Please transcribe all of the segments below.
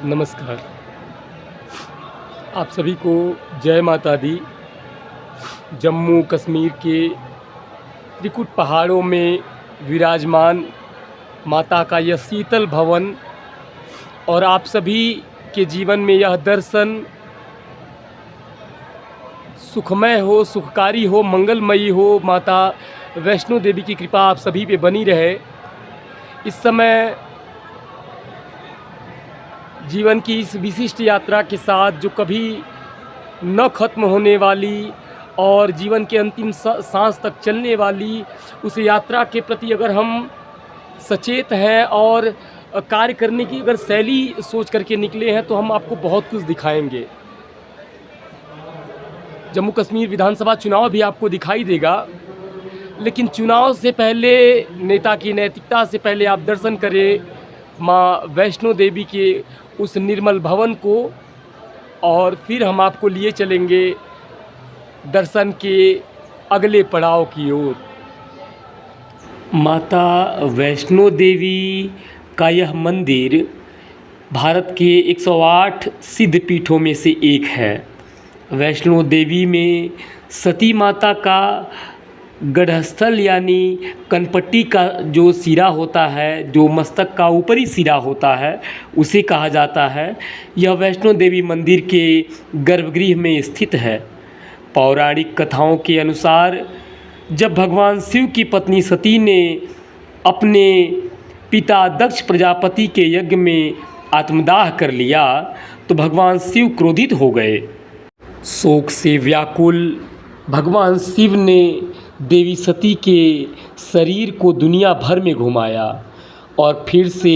नमस्कार। आप सभी को जय माता दी। जम्मू कश्मीर के त्रिकुट पहाड़ों में विराजमान माता का यह शीतल भवन और आप सभी के जीवन में यह दर्शन सुखमय हो, सुखकारी हो, मंगलमयी हो। माता वैष्णो देवी की कृपा आप सभी पे बनी रहे। इस समय जीवन की इस विशिष्ट यात्रा के साथ जो कभी न ख़त्म होने वाली और जीवन के अंतिम सांस तक चलने वाली उस यात्रा के प्रति अगर हम सचेत हैं और कार्य करने की अगर शैली सोच करके निकले हैं तो हम आपको बहुत कुछ दिखाएंगे। जम्मू कश्मीर विधानसभा चुनाव भी आपको दिखाई देगा, लेकिन चुनाव से पहले नेता की नैतिकता से पहले आप दर्शन करें माँ वैष्णो देवी के उस निर्मल भवन को और फिर हम आपको लिए चलेंगे दर्शन के अगले पड़ाव की ओर। माता वैष्णो देवी का यह मंदिर भारत के 108 सिद्ध पीठों में से एक है। वैष्णो देवी में सती माता का गढ़स्थल यानी कनपट्टी का जो सिरा होता है, जो मस्तक का ऊपरी सिरा होता है, उसे कहा जाता है। यह वैष्णो देवी मंदिर के गर्भगृह में स्थित है। पौराणिक कथाओं के अनुसार जब भगवान शिव की पत्नी सती ने अपने पिता दक्ष प्रजापति के यज्ञ में आत्मदाह कर लिया तो भगवान शिव क्रोधित हो गए। शोक से व्याकुल भगवान शिव ने देवी सती के शरीर को दुनिया भर में घुमाया और फिर से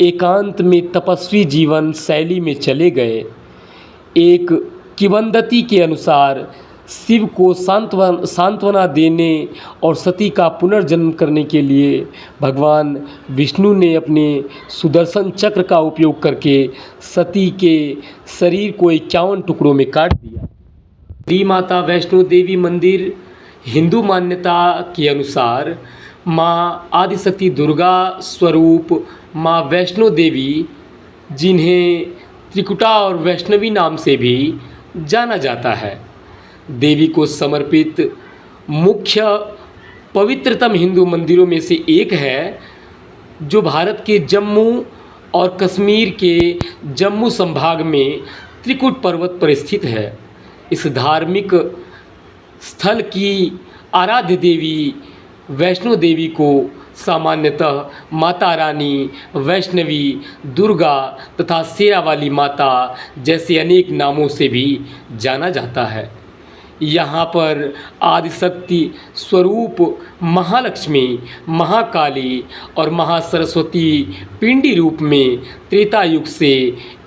एकांत में तपस्वी जीवन शैली में चले गए। एक किंवदंती के अनुसार शिव को सांत्वना देने और सती का पुनर्जन्म करने के लिए भगवान विष्णु ने अपने सुदर्शन चक्र का उपयोग करके सती के शरीर को 51 टुकड़ों में काट दिया। श्री माता वैष्णो देवी मंदिर हिंदू मान्यता के अनुसार माँ आदिशक्ति दुर्गा स्वरूप माँ वैष्णो देवी, जिन्हें त्रिकुटा और वैष्णवी नाम से भी जाना जाता है, देवी को समर्पित मुख्य पवित्रतम हिंदू मंदिरों में से एक है, जो भारत के जम्मू और कश्मीर के जम्मू संभाग में त्रिकुट पर्वत पर स्थित है। इस धार्मिक स्थल की आराध्य देवी वैष्णो देवी को सामान्यतः माता रानी, वैष्णवी, दुर्गा तथा शेरावाली माता जैसे अनेक नामों से भी जाना जाता है। यहाँ पर आदिशक्ति स्वरूप महालक्ष्मी, महाकाली और महासरस्वती पिंडी रूप में त्रेता युग से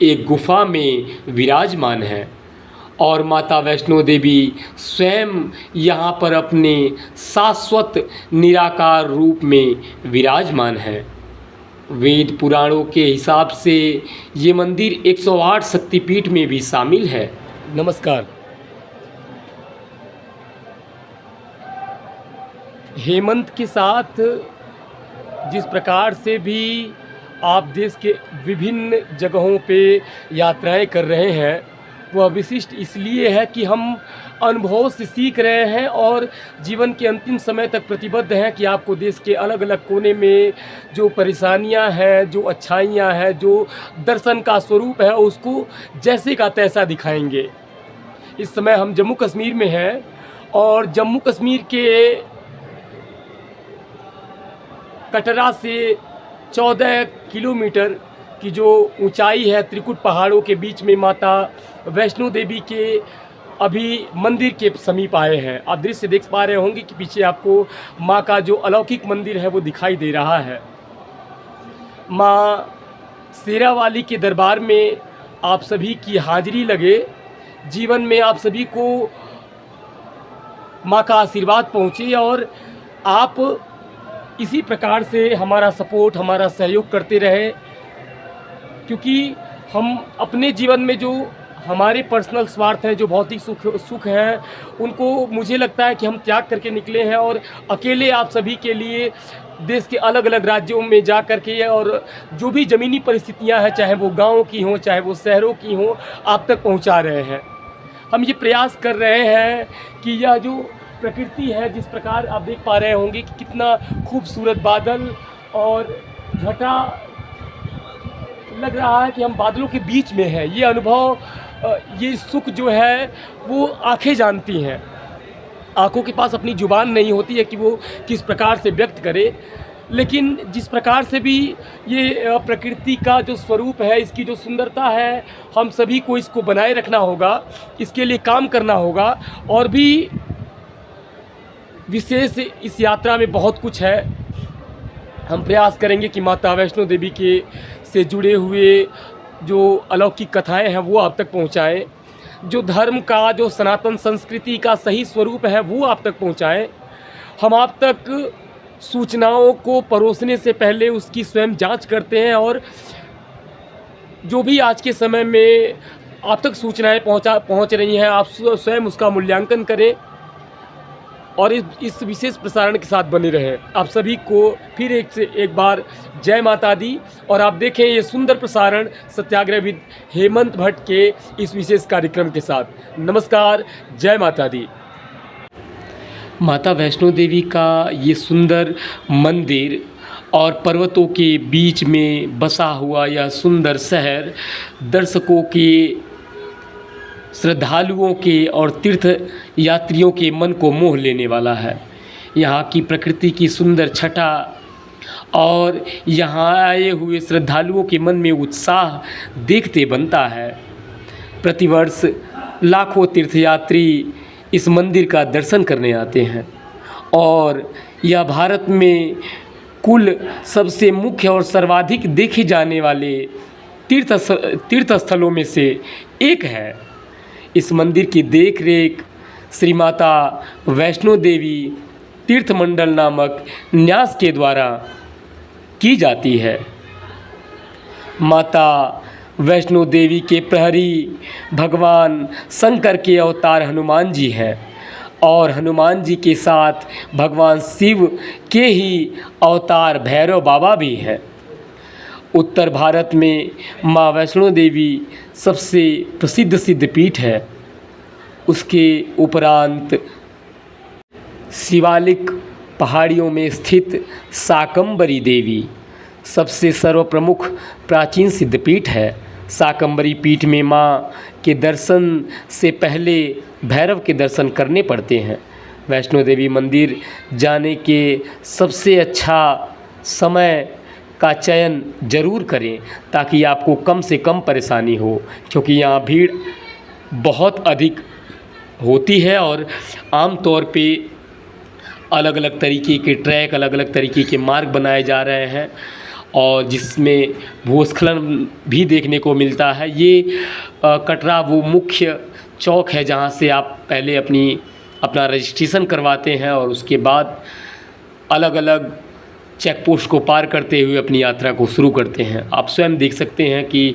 एक गुफा में विराजमान है और माता वैष्णो देवी स्वयं यहाँ पर अपने शाश्वत निराकार रूप में विराजमान है। वेद पुराणों के हिसाब से ये मंदिर 108 शक्तिपीठ में भी शामिल है। नमस्कार। हेमंत के साथ जिस प्रकार से भी आप देश के विभिन्न जगहों पे यात्राएं कर रहे हैं, वह विशिष्ट इसलिए है कि हम अनुभव से सीख रहे हैं और जीवन के अंतिम समय तक प्रतिबद्ध हैं कि आपको देश के अलग अलग कोने में जो परेशानियां हैं, जो अच्छाइयां हैं, जो दर्शन का स्वरूप है, उसको जैसे का तैसा दिखाएंगे। इस समय हम जम्मू कश्मीर में हैं और जम्मू कश्मीर के कटरा से 14 किलोमीटर की जो ऊंचाई है, त्रिकुट पहाड़ों के बीच में माता वैष्णो देवी के अभी मंदिर के समीप आए हैं। आप दृश्य देख पा रहे होंगे कि पीछे आपको माँ का जो अलौकिक मंदिर है वो दिखाई दे रहा है। माँ शेरावाली के दरबार में आप सभी की हाजिरी लगे, जीवन में आप सभी को माँ का आशीर्वाद पहुँचे और आप इसी प्रकार से हमारा सपोर्ट, हमारा सहयोग करते रहे, क्योंकि हम अपने जीवन में जो हमारे पर्सनल स्वार्थ हैं, जो भौतिक सुख हैं, उनको मुझे लगता है कि हम त्याग करके निकले हैं और अकेले आप सभी के लिए देश के अलग अलग राज्यों में जा कर के और जो भी ज़मीनी परिस्थितियां हैं, चाहे वो गाँव की हों चाहे वो शहरों की हों, आप तक पहुंचा रहे हैं। हम ये प्रयास कर रहे हैं कि यह जो प्रकृति है, जिस प्रकार आप देख पा रहे होंगे कि कितना खूबसूरत बादल और घटा, लग रहा है कि हम बादलों के बीच में हैं। ये अनुभव, ये सुख जो है वो आँखें जानती हैं। आँखों के पास अपनी ज़ुबान नहीं होती है कि वो किस प्रकार से व्यक्त करे, लेकिन जिस प्रकार से भी ये प्रकृति का जो स्वरूप है, इसकी जो सुंदरता है, हम सभी को इसको बनाए रखना होगा, इसके लिए काम करना होगा। और भी विशेष इस यात्रा में बहुत कुछ है। हम प्रयास करेंगे कि माता वैष्णो देवी के से जुड़े हुए जो अलौकिक कथाएं हैं वो आप तक पहुंचाएं, जो धर्म का, जो सनातन संस्कृति का सही स्वरूप है वो आप तक पहुंचाएं। हम आप तक सूचनाओं को परोसने से पहले उसकी स्वयं जांच करते हैं, और जो भी आज के समय में आप तक सूचनाएं पहुंच रही हैं, आप स्वयं उसका मूल्यांकन करें और इस विशेष प्रसारण के साथ बने रहें। आप सभी को फिर एक बार जय माता दी। और आप देखें ये सुंदर प्रसारण सत्याग्रहविद हेमंत भट्ट के इस विशेष कार्यक्रम के साथ। नमस्कार, जय माता दी। माता वैष्णो देवी का ये सुंदर मंदिर और पर्वतों के बीच में बसा हुआ यह सुंदर शहर दर्शकों के, श्रद्धालुओं के और तीर्थ यात्रियों के मन को मोह लेने वाला है। यहाँ की प्रकृति की सुंदर छटा और यहाँ आए हुए श्रद्धालुओं के मन में उत्साह देखते बनता है। प्रतिवर्ष लाखों तीर्थयात्री इस मंदिर का दर्शन करने आते हैं और यह भारत में कुल सबसे मुख्य और सर्वाधिक देखे जाने वाले तीर्थ स्थलों में से एक है। इस मंदिर की देख रेख श्री माता वैष्णो देवी तीर्थ मंडल नामक न्यास के द्वारा की जाती है। माता वैष्णो देवी के प्रहरी भगवान शंकर के अवतार हनुमान जी हैं और हनुमान जी के साथ भगवान शिव के ही अवतार भैरव बाबा भी हैं। उत्तर भारत में माँ वैष्णो देवी सबसे प्रसिद्ध सिद्धपीठ है। उसके उपरांत शिवालिक पहाड़ियों में स्थित शाकंभरी देवी सबसे सर्वप्रमुख प्राचीन सिद्धपीठ है। शाकंभरी पीठ में माँ के दर्शन से पहले भैरव के दर्शन करने पड़ते हैं। वैष्णो देवी मंदिर जाने के सबसे अच्छा समय का चयन ज़रूर करें ताकि आपको कम से कम परेशानी हो, क्योंकि यहाँ भीड़ बहुत अधिक होती है और आम तौर पे अलग अलग तरीके के ट्रैक, अलग अलग तरीके के मार्ग बनाए जा रहे हैं और जिसमें भूस्खलन भी देखने को मिलता है। ये कटरा वो मुख्य चौक है जहाँ से आप पहले अपना रजिस्ट्रेशन करवाते हैं और उसके बाद अलग अलग चेक पोस्ट को पार करते हुए अपनी यात्रा को शुरू करते हैं। आप स्वयं देख सकते हैं कि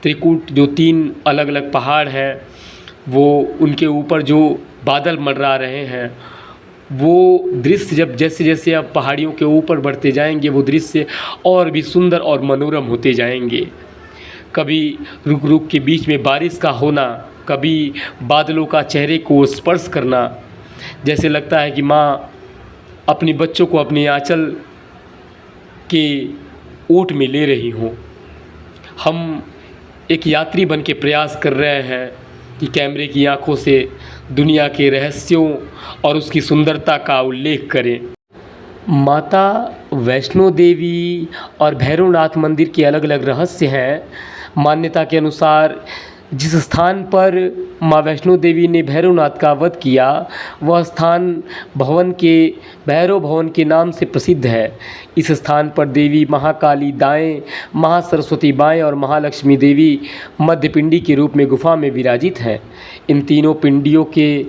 त्रिकूट जो 3 अलग अलग पहाड़ हैं, वो उनके ऊपर जो बादल मंडरा रहे हैं, वो दृश्य जब जैसे जैसे आप पहाड़ियों के ऊपर बढ़ते जाएंगे, वो दृश्य और भी सुंदर और मनोरम होते जाएंगे। कभी रुक रुक के बीच में बारिश का होना, कभी बादलों का चेहरे को स्पर्श करना, जैसे लगता है कि माँ अपने बच्चों को अपने आंचल के ओट में ले रही हों। हम एक यात्री बन के प्रयास कर रहे हैं कि कैमरे की आंखों से दुनिया के रहस्यों और उसकी सुंदरता का उल्लेख करें। माता वैष्णो देवी और भैरवनाथ मंदिर के अलग अलग रहस्य हैं। मान्यता के अनुसार जिस स्थान पर माँ वैष्णो देवी ने भैरवनाथ का वध किया, वह स्थान भैरव भवन के नाम से प्रसिद्ध है। इस स्थान पर देवी महाकाली दाएं, महासरस्वती बाएं और महालक्ष्मी देवी मध्य पिंडी के रूप में गुफा में विराजित हैं। इन तीनों पिंडियों के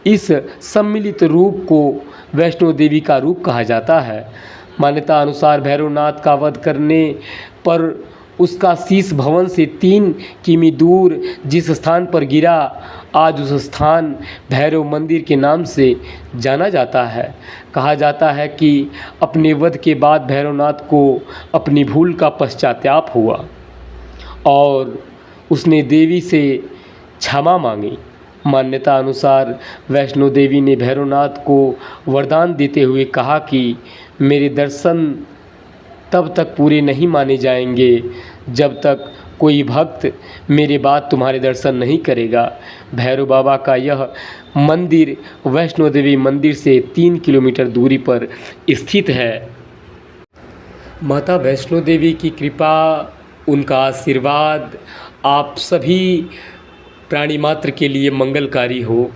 इस सम्मिलित रूप को वैष्णो देवी का रूप कहा जाता है। मान्यता अनुसार भैरवनाथ का वध करने पर उसका शीश भवन से 3 किमी दूर जिस स्थान पर गिरा, आज उस स्थान भैरव मंदिर के नाम से जाना जाता है। कहा जाता है कि अपने वध के बाद भैरवनाथ को अपनी भूल का पश्चाताप हुआ और उसने देवी से क्षमा मांगी। मान्यता अनुसार वैष्णो देवी ने भैरवनाथ को वरदान देते हुए कहा कि मेरे दर्शन तब तक पूरे नहीं माने जाएंगे जब तक कोई भक्त मेरे बाद तुम्हारे दर्शन नहीं करेगा। भैरव बाबा का यह मंदिर वैष्णो देवी मंदिर से 3 किलोमीटर दूरी पर स्थित है। माता वैष्णो देवी की कृपा, उनका आशीर्वाद आप सभी प्राणी मात्र के लिए मंगलकारी हो।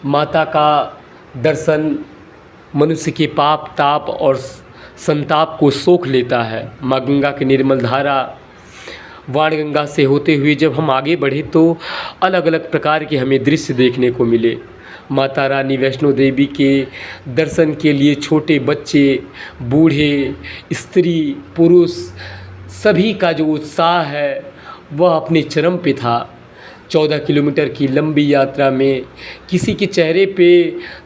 माता का दर्शन मनुष्य के पाप ताप और संताप को सोख लेता है। माँ गंगा की निर्मल धारा वाणगंगा से होते हुए जब हम आगे बढ़े तो अलग अलग प्रकार के हमें दृश्य देखने को मिले। माता रानी वैष्णो देवी के दर्शन के लिए छोटे बच्चे, बूढ़े, स्त्री, पुरुष सभी का जो उत्साह है वह अपने चरम पे था। 14 किलोमीटर की लंबी यात्रा में किसी के चेहरे पे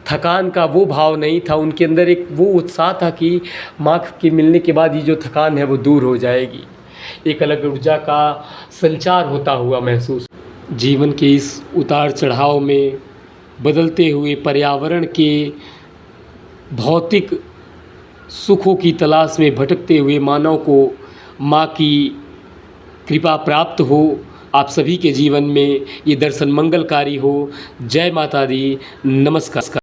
थकान का वो भाव नहीं था। उनके अंदर एक वो उत्साह था कि माँ के मिलने के बाद ये जो थकान है वो दूर हो जाएगी। एक अलग ऊर्जा का संचार होता हुआ महसूस। जीवन के इस उतार चढ़ाव में बदलते हुए पर्यावरण के भौतिक सुखों की तलाश में भटकते हुए मानव को माँ की कृपा प्राप्त हो। आप सभी के जीवन में ये दर्शन मंगलकारी हो। जय माता दी। नमस्कार।